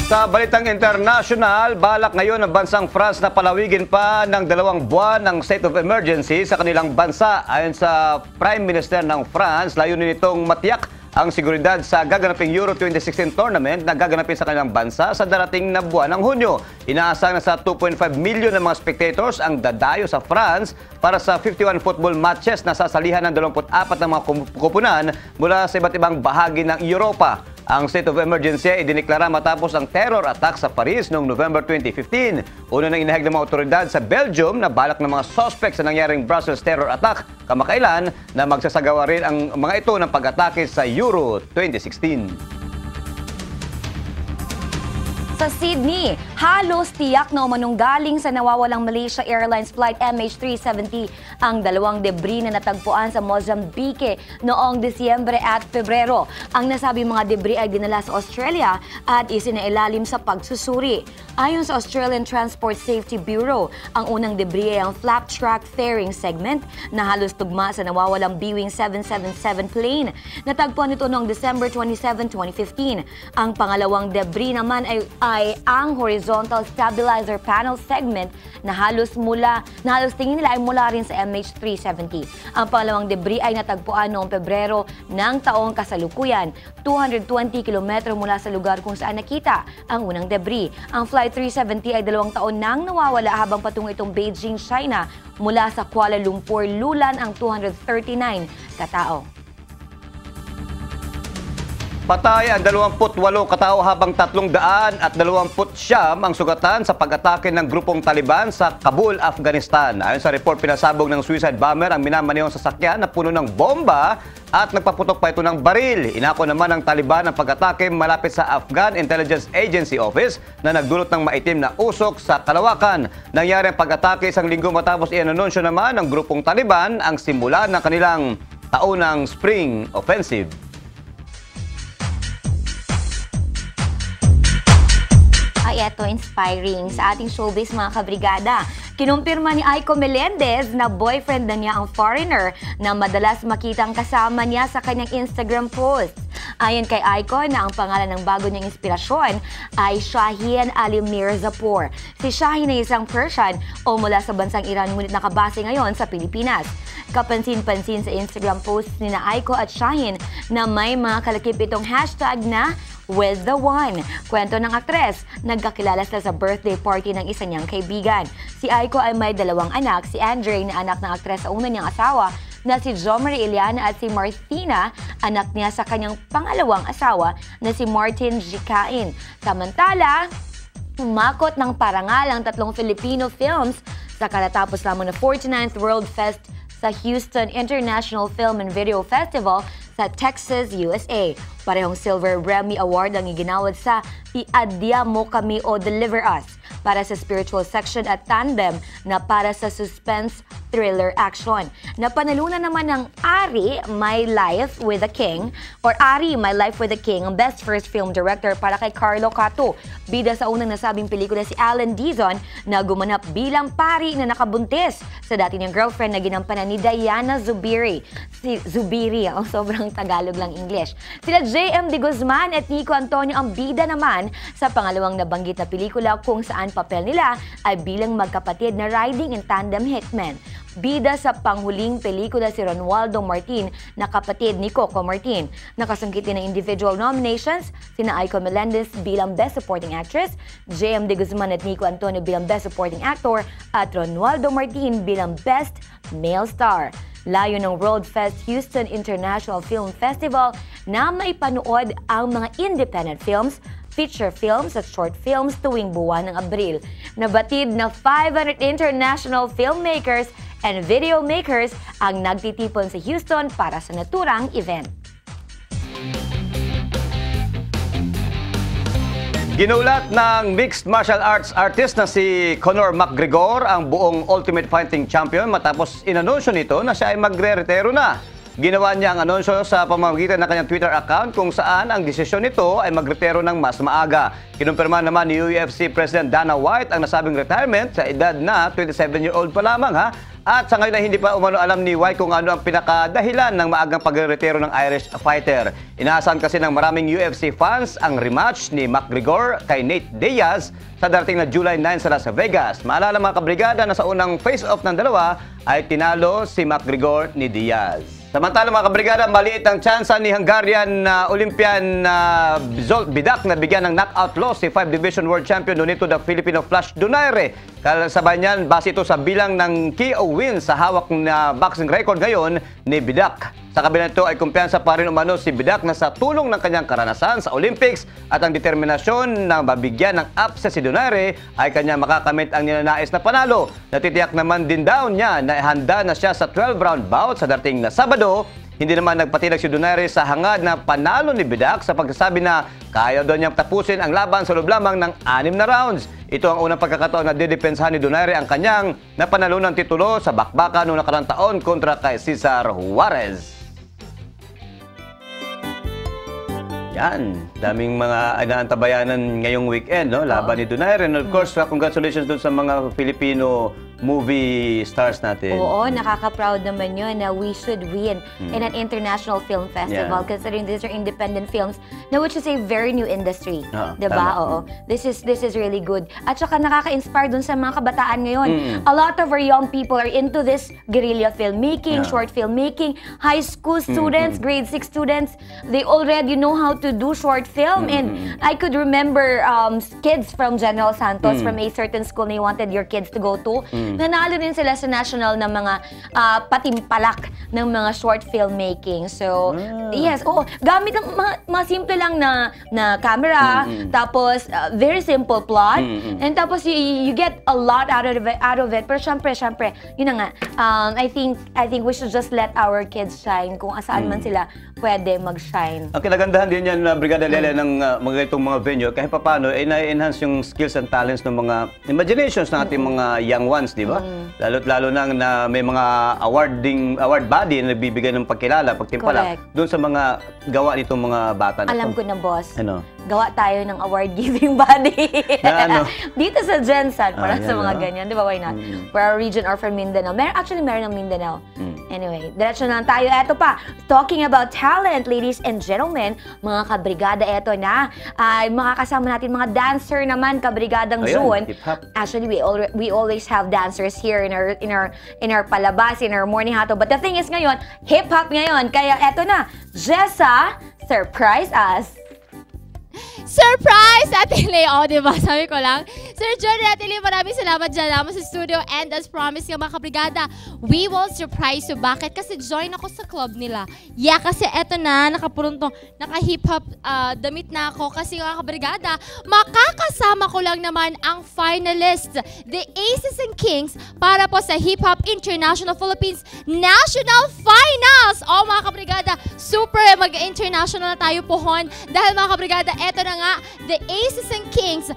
Sa balitang international, balak ngayon ng bansang France na palawigin pa ng 2 buwan ng state of emergency sa kanilang bansa. Ayon sa Prime Minister ng France, layunin nitong matiyak ang seguridad sa gaganaping Euro 2016 tournament na gaganapin sa kanilang bansa sa darating na buwan ng Hunyo. Inaasang na sa 2.5 million ng mga spectators ang dadayo sa France para sa 51 football matches na sasalihan ng 24 ng mga kupunan mula sa iba't ibang bahagi ng Europa. Ang state of emergency ay diniklara matapos ang terror attack sa Paris noong November 2015. Una nang inahig ng mga otoridad sa Belgium na balak ng mga suspect sa nangyaring Brussels terror attack kamakailan na magsasagawa rin ang mga ito ng pag-atake sa Euro 2016. Sa Sydney, halos tiyak na umanong galing sa nawawalang Malaysia Airlines Flight MH370 ang 2 debris na natagpuan sa Mozambique noong Disyembre at Pebrero. Ang nasabing mga debris ay dinala sa Australia at isinailalim sa pagsusuri. Ayon sa Australian Transport Safety Bureau, ang unang debris ay ang flap track fairing segment na halos tugma sa nawawalang Boeing 777 plane. Natagpuan ito noong December 27, 2015. Ang pangalawang debris naman ay ang horizontal stabilizer panel segment na halos tingin nila ay mula rin sa MH370. Ang pangalawang debris ay natagpuan noong Pebrero ng taong kasalukuyan, 220 km mula sa lugar kung saan nakita ang unang debris. Ang Flight 370 ay 2 taon nang nawawala habang patungo itong Beijing, China. Mula sa Kuala Lumpur, lulan ang 239 katao. Patay ang 28 katao habang 329 ang sugatan sa pag-atake ng grupong Taliban sa Kabul, Afghanistan. Ayon sa report, pinasabog ng suicide bomber ang minamanehong sasakyan na puno ng bomba at nagpaputok pa ito ng baril. Inako naman ng Taliban ang pag-atake malapit sa Afghan Intelligence Agency Office na nagdulot ng maitim na usok sa kalawakan. Nangyari ang pag-atake isang linggo matapos inanunsyo naman ng grupong Taliban ang simula ng kanilang taunang Spring Offensive. Ay, eto, inspiring sa ating showbiz mga kabrigada. Kinumpirma ni Aiko Melendez na boyfriend na niya ang foreigner na madalas makitang kasama niya sa kanyang Instagram posts. Ayon kay Aiko na ang pangalan ng bago niyang inspirasyon ay Shaheen Ali Mirzapour. Si Shaheen ay isang Persian o mula sa bansang Iran ngunit nakabase ngayon sa Pilipinas. Kapansin-pansin sa Instagram posts ni na Aiko at Shaheen na may mga kalakip itong hashtag na with the one. Kwento ng aktres, nagkakilala sila sa birthday party ng isa niyang kaibigan. Si Aiko ay may 2 anak, si Andre na anak ng aktres sa una niyang asawa na si Jomari Iliana at si Martina, anak niya sa kanyang pangalawang asawa na si Martin Jikain. Samantala, umakot ng parangal ang 3 Filipino films sa katatapos lamang na 49th World Fest sa Houston International Film and Video Festival sa Texas, USA. Parehong Silver Grammy Award ang iginawad sa Iadya Mo Kami o Deliver Us para sa spiritual section at tandem na para sa suspense thriller action. Napanalunan naman ng Ari, My Life with a King or Ari, My Life with a King ang Best First Film Director para kay Carlo Cato. Bida sa unang nasabing pelikula si Alan Dizon na gumanap bilang pari na nakabuntis sa dati niyang girlfriend na ginampanan ni Diana Zubiri. Si Zubiri, sobrang Tagalog lang English. Sila J.M. De Guzman at Nico Antonio ang bida naman sa pangalawang nabanggit na pelikula kung saan papel nila ay bilang magkapatid na riding in tandem hitmen. Bida sa panghuling pelikula si Ronaldo Martin na kapatid ni Coco Martin. Nakasungkit din ng individual nominations sina Aiko Melendez bilang Best Supporting Actress, J.M. De Guzman at Nico Antonio bilang Best Supporting Actor at Ronaldo Martin bilang Best Male Star. Layo ng World Fest Houston International Film Festival na maipanood ang mga independent films, feature films at short films tuwing buwan ng Abril. Nabatid na 500 international filmmakers and video makers ang nagtitipon sa Houston para sa naturang event. Ginulat ng mixed martial arts artist na si Conor McGregor ang buong Ultimate Fighting Champion matapos inanunsyo nito na siya ay magre-retiro na. Ginawa niya ang anunsyo sa pamamagitan ng kanyang Twitter account kung saan ang desisyon nito ay magretiro ng mas maaga. Kinumpirma naman ni UFC President Dana White ang nasabing retirement sa edad na 27-year-old pa lamang ha. At sa ngayon ay hindi pa umano alam ni White kung ano ang pinakadahilan ng maagang pagretiro ng Irish fighter. Inaasahan kasi ng maraming UFC fans ang rematch ni McGregor kay Nate Diaz sa darating na July 9 sa Las Vegas. Maalala mga kabrigada na sa unang face-off ng dalawa ay tinalo si McGregor ni Diaz. Samantala mga kabrigada, maliit ang tsansa ni Hungarian Olympian Zsolt Bidak na bigyan ng knockout loss si 5 Division World Champion Nonito the Filipino Flash Donaire. Kasabay niyan, base ito sa bilang ng KO wins sa hawak na boxing record ngayon ni Bidak. Sa kabila nito ay kumpiyansa pa rin umano si Bidak na sa tulong ng kanyang karanasan sa Olympics at ang determinasyon na mabigyan ng upset si Donaire ay kanya makakamit ang ninanais na panalo. Natitiyak naman din daw niya na handa na siya sa 12-round bout sa darating na Sabado. Hindi naman nagpatinag si Donaire sa hangad na panalo ni Bidak sa pagsasabi na kaya daw niyang tapusin ang laban sa loob lamang ng 6 na rounds. Ito ang unang pagkakataon na didepensahan ni Donaire ang kanyang napanalunang titulo sa bakbakan noong nakarang taon kontra kay Cesar Juarez. Yan, daming mga inaantabayanan ngayong weekend, no? Laban ni Donaire. And of course, congratulations dun sa mga Filipino movie stars natin. Oo, nakaka-proud naman yun na we should win in an international film festival considering these are independent films na which is a very new industry. Diba? Oo. This is really good. At saka nakaka-inspire dun sa mga kabataan ngayon. A lot of our young people are into this guerrilla filmmaking, short filmmaking, high school students, grade 6 students, they already know how to do short film. And I could remember kids from General Santos from a certain school na you wanted your kids to go to. Nanalo rin sila sa national ng mga patimpalak ng mga short filmmaking. So, yes, gamit ng mga simple lang na camera, tapos very simple plot, and tapos you get a lot out of it. Pero syempre, yun na nga, I think we should just let our kids shine kung saan man sila pwede mag-shine. Ang kinagandahan din yan, Brigada Lele, ng mga itong mga venue, kahit paano, ay na-enhance yung skills and talents ng mga imaginations ng ating mga young ones, di ba? Lalo na may mga award body na nagbibigay ng pagkilala, pagtimpala, doon sa mga gawa nitong mga bata na Alam ko na, boss. Ano? Gawa tayo ng award-giving body. Na ano? Dito sa Gensan, para sa mga ganyan. Di ba, why not? For our region or for Mindanao. Meron ng Mindanao. Anyway, diretso na lang tayo. Eto pa, talking about talent, ladies and gentlemen, mga kabrigada, eto na. Makakasama natin mga dancer naman, kabrigadang June. Actually, we always have dancers here in our palabas, in our morning hato. But the thing is ngayon, hip-hop ngayon. Kaya eto na, Jessa, surprise us! Surprise! Ate Lay, diba? Sabi ko lang. Sir John at Ate Lay, maraming salamat dyan naman sa studio. And as promised nga mga kabrigada, we will surprise you. Bakit? Kasi join ako sa club nila. Yeah, kasi eto na, naka-hip-hop damit na ako. Kasi mga kabrigada, makakasama ko lang naman ang finalists, the Aces and Kings, para po sa Hip Hop International Philippines National Finals! Mga kabrigada, super mag-international na tayo pohon. Dahil mga kabrigada, eto na nga, the Aces and Kings,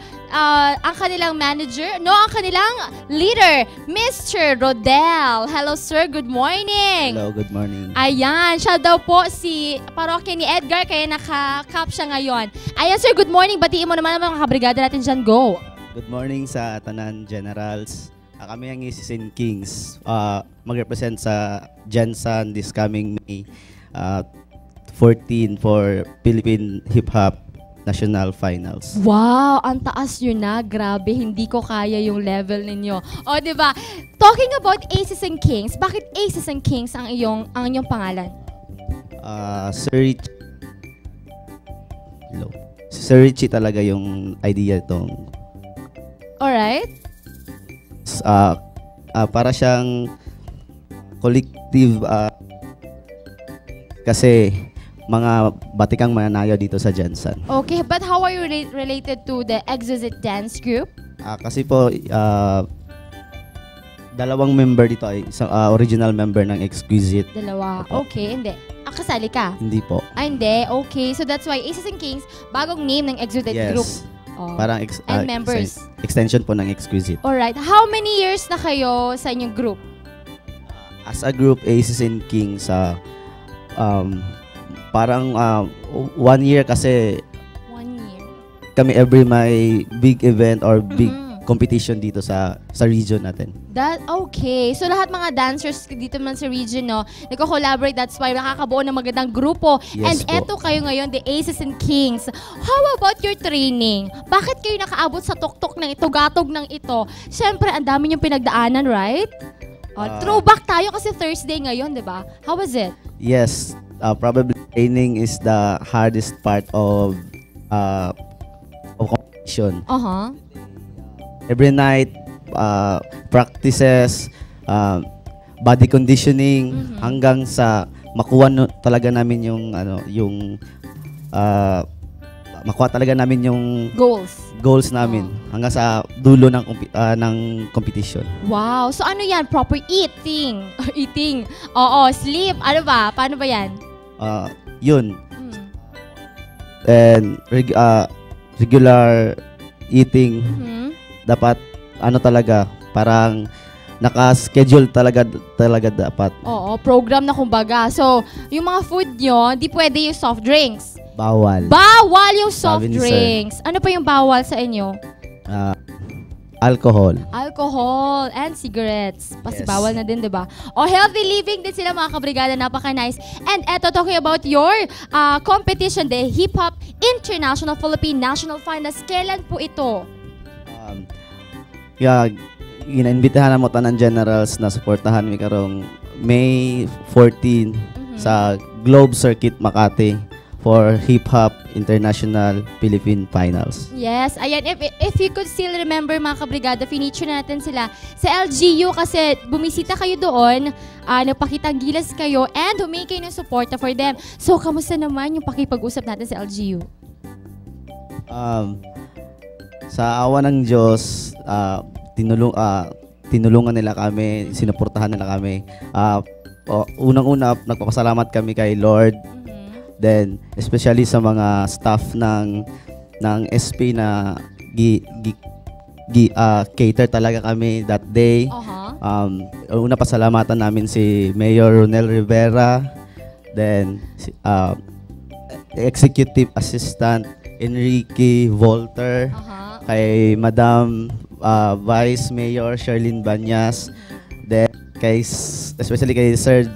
ang kanilang manager, ang kanilang leader, Mr. Rodel. Hello sir, good morning. Hello, good morning. Ayan, siya daw po si parokya ni Edgar, kaya naka-cap siya ngayon. Ayan sir, good morning. Batiin mo naman ang mga kabrigada natin dyan. Go. Good morning sa Tanan Generals. Kami ang Aces and Kings. Mag-represent sa Gensan this coming May 14 for Philippine Hip Hop national finals. Wow, ang taas yun na. Grabe, hindi ko kaya yung level ninyo. O, di ba? Talking about Aces and Kings, bakit Aces and Kings ang inyong pangalan? Sir Richie talaga yung idea itong. Alright. Para siyang collective kasi mga batikang mananayo dito sa Jensen. Okay, but how are you related to the Exquisite Dance Group? Kasi po, dalawang member dito ay original member ng Exquisite. Dalawa. Okay, hindi. Kasali ka? Hindi po. Hindi. Okay, so that's why Aces and Kings, bagong name ng Exquisite Group. Oh. Parang and members. Extension po ng Exquisite. Alright. How many years na kayo sa inyong group? As a group, Aces and Kings, parang 1 year kasi 1 year. Kami every may big event or big competition dito sa region natin. Okay. So lahat mga dancers dito man sa region, no, nagko-collaborate. That's why nakakabuo ng magandang grupo. Yes, and eto kayo ngayon, the Aces and Kings. How about your training? Bakit kayo nakaabot sa tuktok ng ito, gatog ng ito? Siyempre, ang dami niyong pinagdaanan, right? Throwback tayo kasi Thursday ngayon, di ba? How was it? Yes. Probably training is the hardest part of competition. Every night, practices, body conditioning, hanggang sa makuha talaga namin makuha talaga namin yung goals namin hanggang sa dulo ng competition. Wow. So ano yan? Proper eating. Oo, sleep. Ano ba? Paano ba yan? Yun. And regular eating. Dapat talaga parang naka-schedule talaga dapat. Oo, program na kumbaga. So, yung mga food nyo, di pwede yung soft drinks. Bawal. Bawal yung soft drinks. Ano pa yung bawal sa inyo? Alcohol. Alcohol and cigarettes. Bawal na din, di ba? O, healthy living din sila mga kabrigada. Napaka-nice. And eto, talking about your competition, the Hip Hop International Philippine National Finals. Kailan po ito? Ina-imbitahan mo tanan generals na suportahan mi karong May 14 sa Globe Circuit Makati for Hip Hop International Philippine Finals. Yes, ayan, if you could still remember mga kabrigada, feature natin sila sa LGU kasi bumisita kayo doon, nagpakitang gilas kayo and humingi kayo ng suporta for them. So, kamusta naman yung pakipag-usap natin sa LGU? Sa awa ng Diyos, tinulungan nila kami, sinuportahan nila kami. Unang-una, nagpapasalamat kami kay Lord. Then, especially sa mga staff ng SP na cater talaga kami that day. Una pasalamatan namin si Mayor Ronel Rivera. Then, Executive Assistant Enrique Volter. Kay Madam Vice Mayor Sherlyn Banyas, then especially kay Sir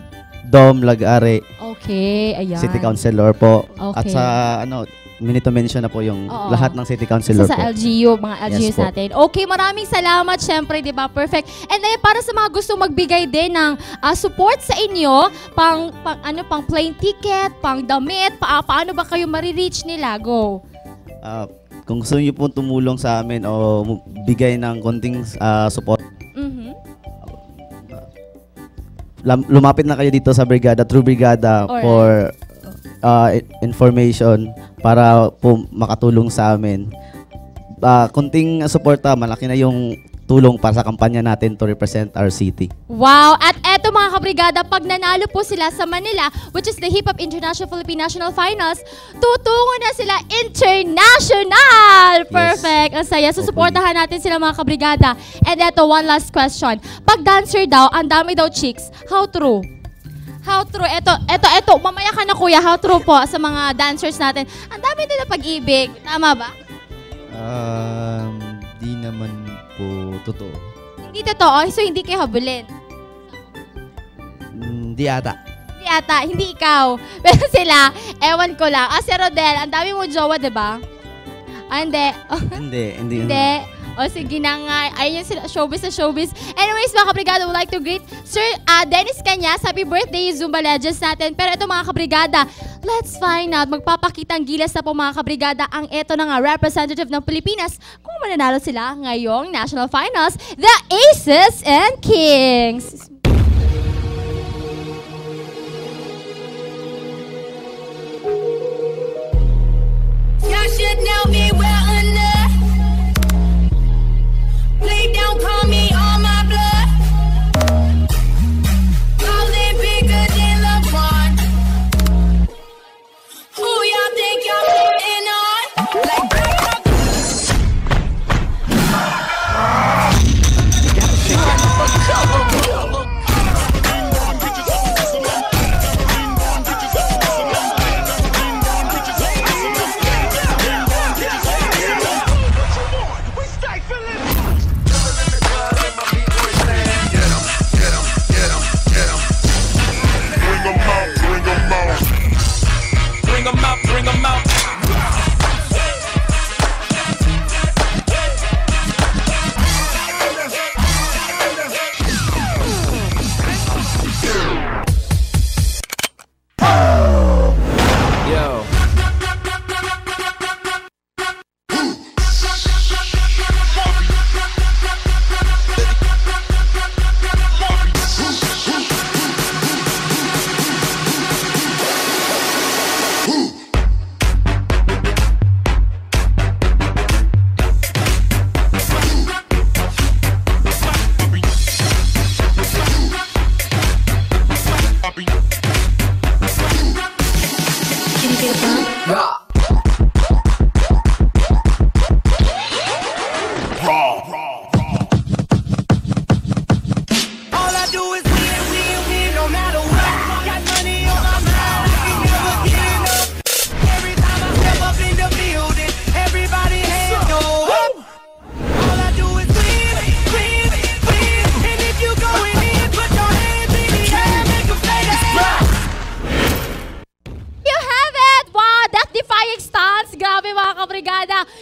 Dom Lagare. Okay, ayan. City Councilor po. Okay. At sa minute to mention na po yung lahat ng City Councilor sa po. LGU, mga LGUs natin. Okay, maraming salamat syempre, 'di ba? Perfect. And then para sa mga gusto magbigay din ng support sa inyo, pang plane ticket, pang damit, paano ba kayo marireach nila? Go. Kung gusto niyo po tumulong sa amin o bigay ng konting support, lumapit na kayo dito sa Brigada, True Brigada, for information para po makatulong sa amin. Konting suporta, malaki na yung tulong para sa kampanya natin to represent our city. Wow! At eto mga kabrigada, pag nanalo po sila sa Manila, which is the Hip Hop International Philippine National Finals, tutungo na sila international! Perfect! Ang saya. Susuportahan natin sila mga kabrigada. And eto, one last question. Pag dancer daw, ang dami daw chicks. How true? How true? Eto. Mamaya ka na kuya. How true po sa mga dancers natin? Ang dami din na pag-ibig. Tama ba? Di naman po totoo. Hindi totoo? So hindi kayo habulin? Hindi ata. Hindi ata. Hindi ikaw. Pero sila, ewan ko lang. Si Rodel, ang dami mo jowa, diba? Hindi. Hindi. Hindi. O sige na nga. Ayun yung showbiz na showbiz. Anyways, mga kabrigada, would like to greet Sir Dennis Cañas. Happy birthday, Zumba Legends natin. Pero ito mga kabrigada, let's find out. Magpapakitang gilas na po mga kabrigada ang ito na nga representative ng Pilipinas kung mananalo sila ngayong National Finals, the Aces and Kings. Y'all should know me well enough. Please don't call me on my blood. Calling bigger than LeBron. Who y'all think y'all putting on? Like bring 'em out. Yo.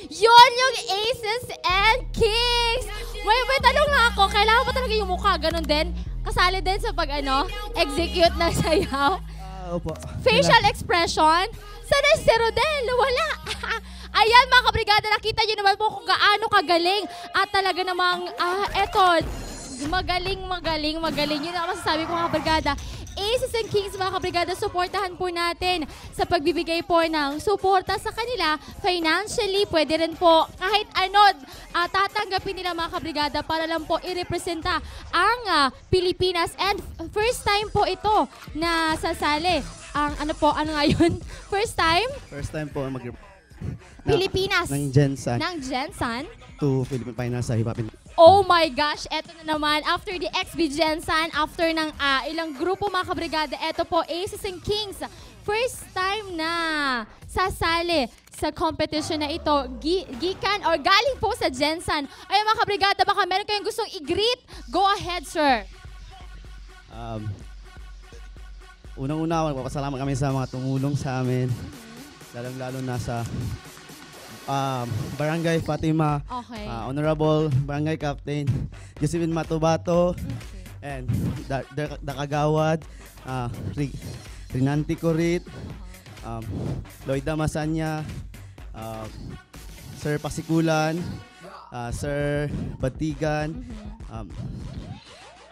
Yun yung Aces and Kings! Wait, tanong lang ako, kailangan ba talaga yung mukha ganun din? Kasali din sa execute ng sayaw? Opo. Facial expression? Sana si Rodel, wala. Ayan mga kabrigada, nakita nyo naman po kung gaano kagaling. At talaga namang, eto, magaling. Yun ang masasabi ko mga kabrigada. Aces and Kings mga kabrigada, suportahan po natin sa pagbibigay po ng suporta sa kanila financially. Pwede rin po kahit ano tatanggapin nila mga kabrigada para lang po i-representa ang Pilipinas. And first time po ito na sasali. Ang ano nga yun? First time? First time po Pilipinas. Ng Gensan. To Philippine Finals sa Hip Hop. Oh my gosh, eto na naman. After the XB Gensan, after ng ilang grupo mga kabrigada, eto po, Aces and Kings. First time na sasali sa competition na ito. Gikan or galing po sa Gensan. Ay mga kabrigada, baka meron kayong gustong i-greet. Go ahead, sir. Unang-una, magpapasalamat kami sa mga tumulong sa amin. Lalong-lalo na sa Barangay Fatima, okay. Honorable Barangay Captain Josephine Matubato, and Dakagawad, Rinanti Corit, Loida Masanya, Sir Pasikulan, Sir Batigan,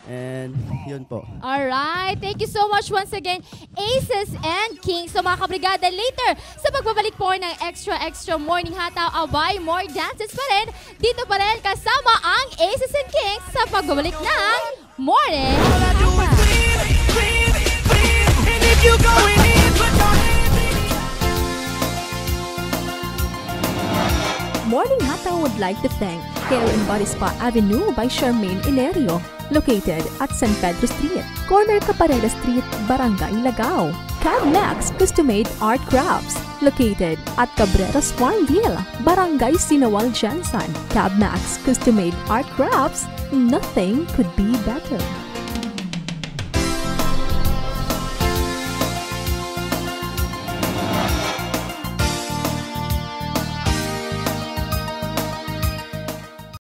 and yun po. Alright, thank you so much once again, Aces and Kings. So mga kabrigada, later sa pagbabalik po ng extra morning hataw, abay, more dances pa rin. Dito pa rin kasama ang Aces and Kings sa pagbabalik ng morning hataw. Morning Hataw would like to thank Hair and Body Spa Avenue by Charmaine Ilerio, located at San Pedro Street, corner Caparella Street, Barangay Lagao. Cabmax Custom-Made Art Crafts, located at Cabreras Farmville, Barangay Sinawal, Gensan. Cabmax Custom-Made Art Crafts, nothing could be better.